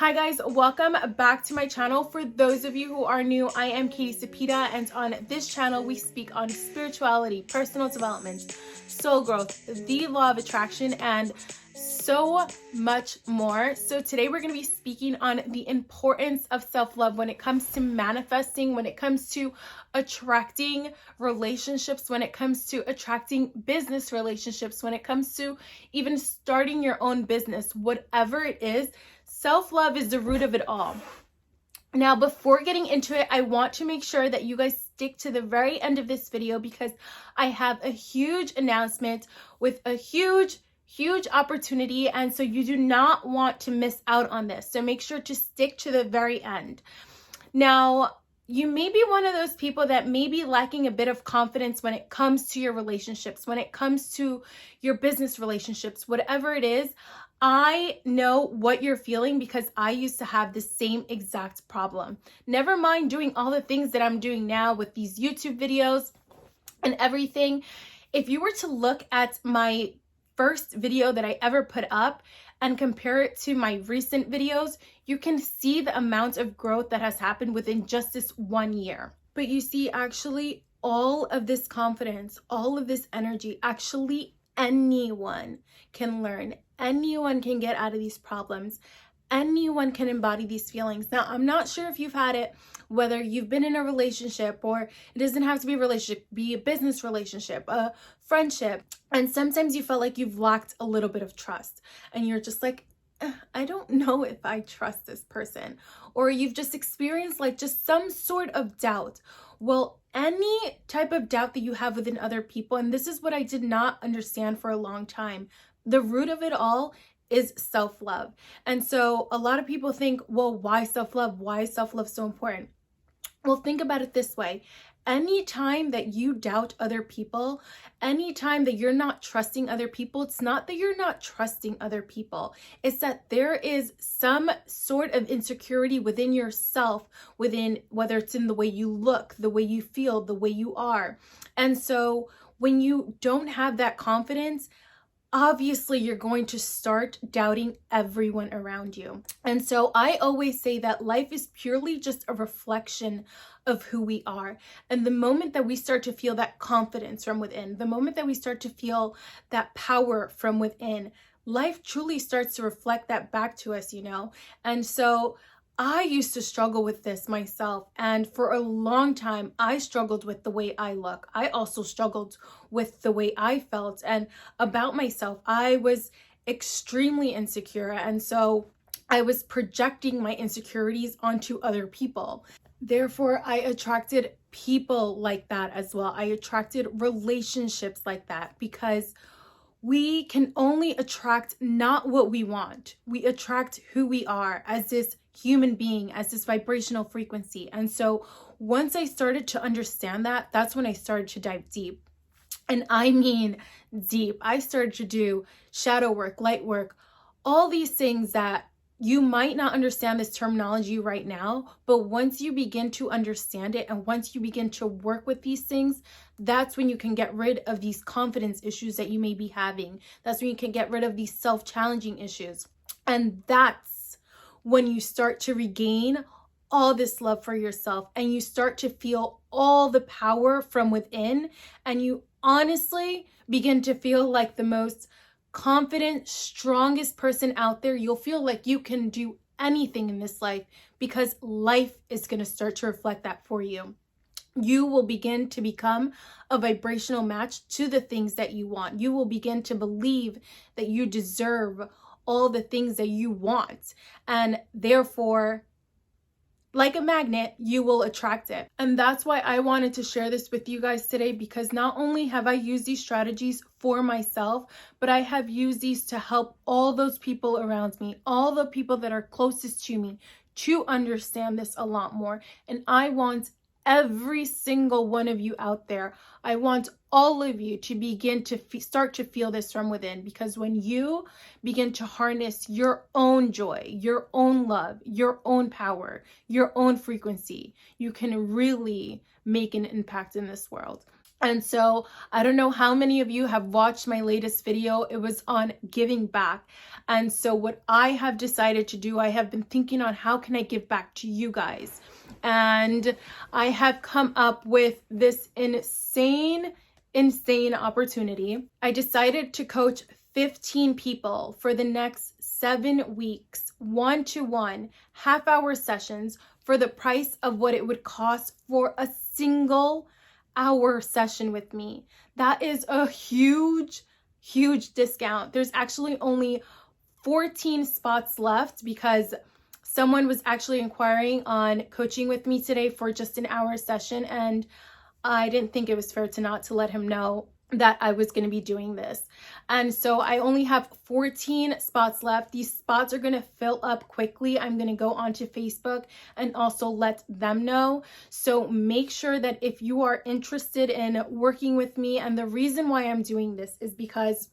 Hi guys, welcome back to my channel. For those of you who are new, I am Cepeda, and on this channel we speak on spirituality, personal development, soul growth, the law of attraction, and so much more. So today we're going to be speaking on the importance of self-love when it comes to manifesting, when it comes to attracting relationships, when it comes to attracting business relationships, when it comes to even starting your own business, whatever it is. Self-love is the root of it all. Now, before getting into it, I want to make sure that you guys stick to the very end of this video because I have a huge announcement with a huge opportunity, and so you do not want to miss out on this. So make sure to stick to the very end. Now, you may be one of those people that may be lacking a bit of confidence when it comes to your relationships, when it comes to your business relationships, whatever it is. I know what you're feeling because I used to have the same exact problem. Never mind doing all the things that I'm doing now with these YouTube videos and everything. If you were to look at my first video that I ever put up and compare it to my recent videos, you can see the amount of growth that has happened within just this 1 year. But you see, actually, all of this confidence, all of this energy, actually anyone can learn. Anyone can get out of these problems. Anyone can embody these feelings. Now, I'm not sure if you've had it, whether you've been in a relationship, or it doesn't have to be a relationship, be a business relationship, a friendship. And sometimes you felt like you've lacked a little bit of trust and you're just like, I don't know if I trust this person. Or you've just experienced like just some sort of doubt. Well, any type of doubt that you have within other people, and this is what I did not understand for a long time, the root of it all is self-love. And so a lot of people think, well, why self-love? Why is self-love so important? Well, think about it this way. Anytime that you doubt other people, anytime that you're not trusting other people, it's not that you're not trusting other people. It's that there is some sort of insecurity within yourself, within whether it's in the way you look, the way you feel, the way you are. And so when you don't have that confidence, obviously you're going to start doubting everyone around you. And so I always say that life is purely just a reflection of who we are. And the moment that we start to feel that confidence from within, the moment that we start to feel that power from within, life truly starts to reflect that back to us, you know? And so I used to struggle with this myself, and for a long time I struggled with the way I look. I also struggled with the way I felt and about myself. I was extremely insecure, and so I was projecting my insecurities onto other people. Therefore, I attracted people like that as well. I attracted relationships like that because we can only attract not what we want. We attract who we are as this human being, as this vibrational frequency. And so once I started to understand that, that's when I started to dive deep. And I mean deep. I started to do shadow work, light work, all these things that you might not understand this terminology right now, but once you begin to understand it and once you begin to work with these things, that's when you can get rid of these confidence issues that you may be having. That's when you can get rid of these self-challenging issues. And that's when you start to regain all this love for yourself and you start to feel all the power from within, and you honestly begin to feel like the most confident, strongest person out there. You'll feel like you can do anything in this life because life is going to start to reflect that for you. You will begin to become a vibrational match to the things that you want. You will begin to believe that you deserve all the things that you want, and therefore, like a magnet, you will attract it. And that's why I wanted to share this with you guys today, because not only have I used these strategies for myself, but I have used these to help all those people around me, all the people that are closest to me, to understand this a lot more. And I want every single one of you out there, I want all of you to begin to start to feel this from within, because when you begin to harness your own joy, your own love, your own power, your own frequency, you can really make an impact in this world. And so I don't know how many of you have watched my latest video. It was on giving back. And so what I have decided to do, I have been thinking on how can I give back to you guys? And I have come up with this insane opportunity. I decided to coach 15 people for the next 7 weeks, one-to-one, half-hour sessions for the price of what it would cost for a single hour session with me. That is a huge discount. There's actually only 14 spots left because someone was actually inquiring on coaching with me today for just an hour session, and I didn't think it was fair to let him know that I was going to be doing this. And so I only have 14 spots left. These spots are going to fill up quickly. I'm going to go onto Facebook and also let them know. So make sure that if you are interested in working with me, and the reason why I'm doing this is because,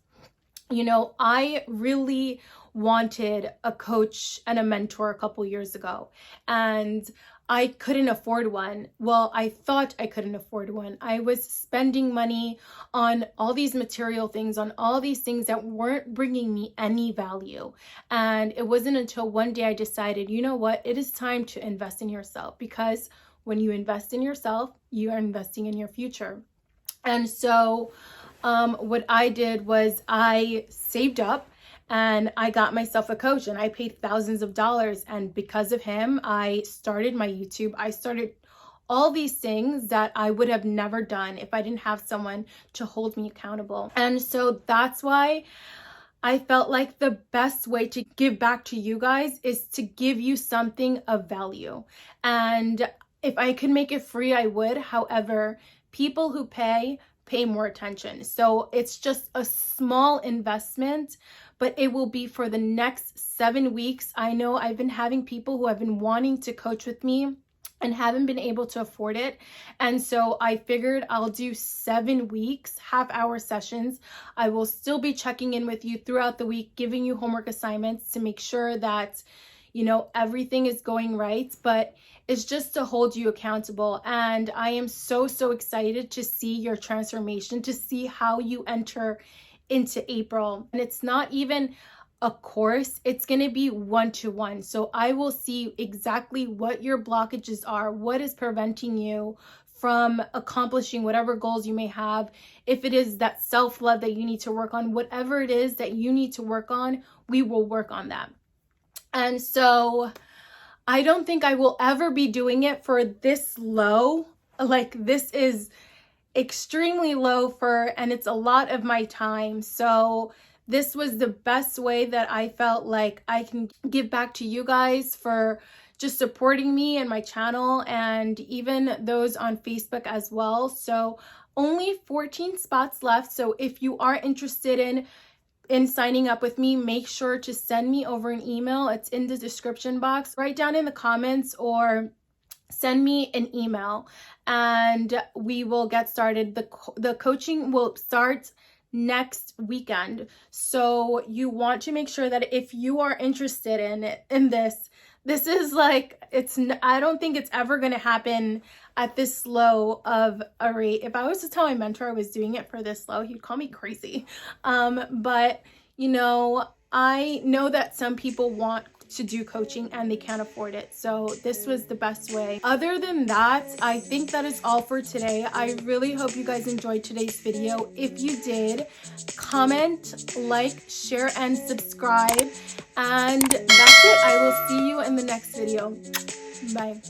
you know, I really wanted a coach and a mentor a couple years ago, and I couldn't afford one. Well, I thought I couldn't afford one. I was spending money on all these material things, on all these things that weren't bringing me any value. And it wasn't until one day I decided, you know what, it is time to invest in yourself, because when you invest in yourself, you are investing in your future. And so what I did was I saved up and I got myself a coach, and I paid thousands of dollars. And because of him, I started my YouTube. I started all these things that I would have never done if I didn't have someone to hold me accountable. And so that's why I felt like the best way to give back to you guys is to give you something of value. And if I could make it free, I would. However, people who pay more attention. So it's just a small investment, but it will be for the next 7 weeks. I know I've been having people who have been wanting to coach with me and haven't been able to afford it. And so I figured I'll do 7 weeks, half-hour sessions. I will still be checking in with you throughout the week, giving you homework assignments to make sure that, you know, everything is going right, but it's just to hold you accountable. And I am so excited to see your transformation, to see how you enter into April. And it's not even a course, it's going to be one-to-one. So I will see exactly what your blockages are, what is preventing you from accomplishing whatever goals you may have. If it is that self-love that you need to work on, whatever it is that you need to work on, we will work on that. And so I don't think I will ever be doing it for this low. Like, this is extremely low and it's a lot of my time. So this was the best way that I felt like I can give back to you guys for just supporting me and my channel, and even those on Facebook as well. So only 14 spots left. So if you are interested in signing up with me, make sure to send me over an email. It's in the description box. Write down in the comments or send me an email and we will get started. The coaching will start next weekend. So you want to make sure that if you are interested in this is like, I don't think it's ever going to happen at this low of a rate. If I was to tell my mentor I was doing it for this low, he'd call me crazy. But you know, I know that some people want to do coaching and they can't afford it. So this was the best way. Other than that, I think that is all for today. I really hope you guys enjoyed today's video. If you did, comment, like, share, and subscribe. And that's it. I will see you in the next video. Bye.